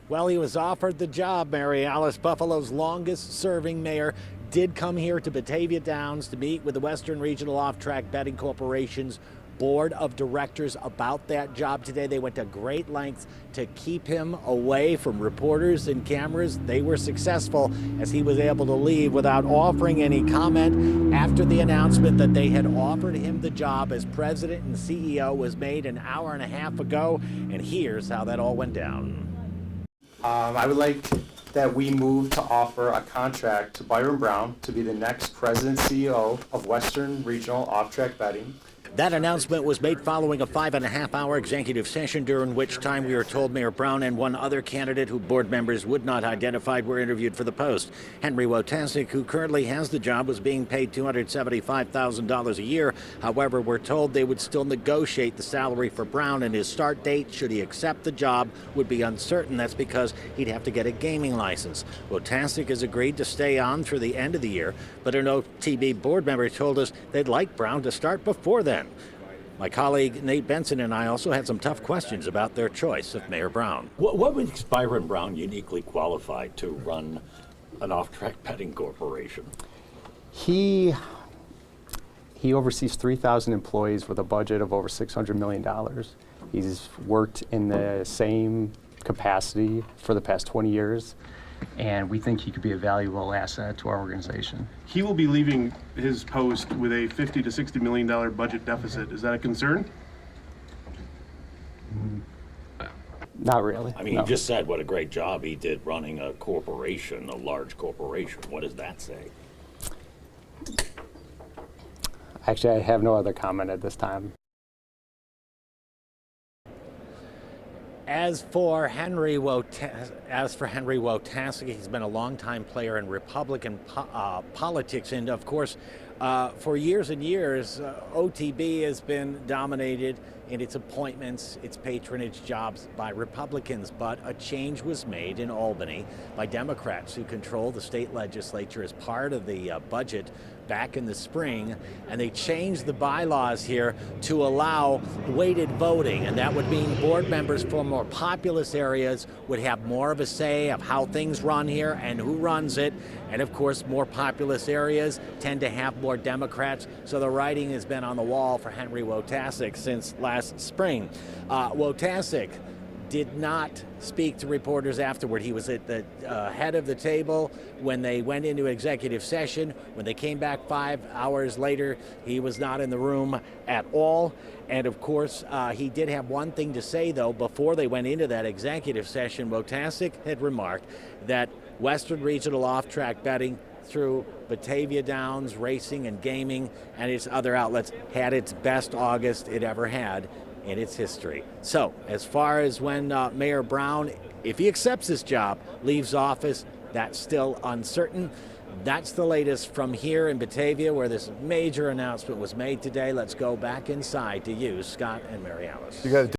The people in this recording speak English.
Well, he was offered the job, Mary Alice. Buffalo's longest-serving mayor did come here to Batavia Downs to meet with the Western Regional Off-Track Betting Corporation's board of directors about that job today. They went to great lengths to keep him away from reporters and cameras. They were successful as he was able to leave without offering any comment after the announcement that they had offered him the job as president and CEO was made an hour and a half ago. And here's how that all went down. I would like that we move to offer a contract to Byron Brown to be the next president CEO of Western Regional Off-Track Betting. That announcement was made following a 5.5-hour executive session during which time we are told Mayor Brown and one other candidate who board members would not identify were interviewed for the post. Henry Wojtasek, who currently has the job, was being paid $275,000 a year. However, we're told they would still negotiate the salary for Brown, and his start date, should he accept the job, would be uncertain. That's because he'd have to get a gaming license. Wojtasek has agreed to stay on through the end of the year, but an OTB board member told us they'd like Brown to start before then. My colleague Nate Benson and I also had some tough questions about their choice of Mayor Brown. What makes Byron Brown uniquely qualified to run an off-track betting corporation? He oversees 3,000 employees with a budget of over $600 million. He's worked in the same capacity for the past 20 years, and we think he could be a valuable asset to our organization. He will be leaving his post with a $50 to $60 million budget deficit. Is that a concern? Not really. I mean, no. You just said what a great job he did running a corporation, a large corporation. What does that say? Actually, I have no other comment at this time. As for Henry Wojtasek, he's been a longtime player in Republican politics, and of course, for years and years, OTB has been dominated in its appointments, its patronage jobs by Republicans, but a change was made in Albany by Democrats who control the state legislature as part of the budget back in the spring, and they changed the bylaws here to allow weighted voting, and that would mean board members from more populous areas would have more of a say of how things run here and who runs it, and of course more populous areas tend to have more Democrats, so the writing has been on the wall for Henry Wojtasek since last spring. Wojtasek did not speak to reporters afterward. He was at the head of the table when they went into executive session. When they came back 5 hours later, he was not in the room at all. And of course, he did have one thing to say, though, before they went into that executive session. Wojtasek had remarked that Western Regional Off-Track Betting through Batavia Downs, racing and gaming, and its other outlets had its best August it ever had in its history. So, as far as when Mayor Brown, if he accepts this job, leaves office, that's still uncertain. That's the latest from here in Batavia, where this major announcement was made today. Let's go back inside to you, Scott and Mary Alice.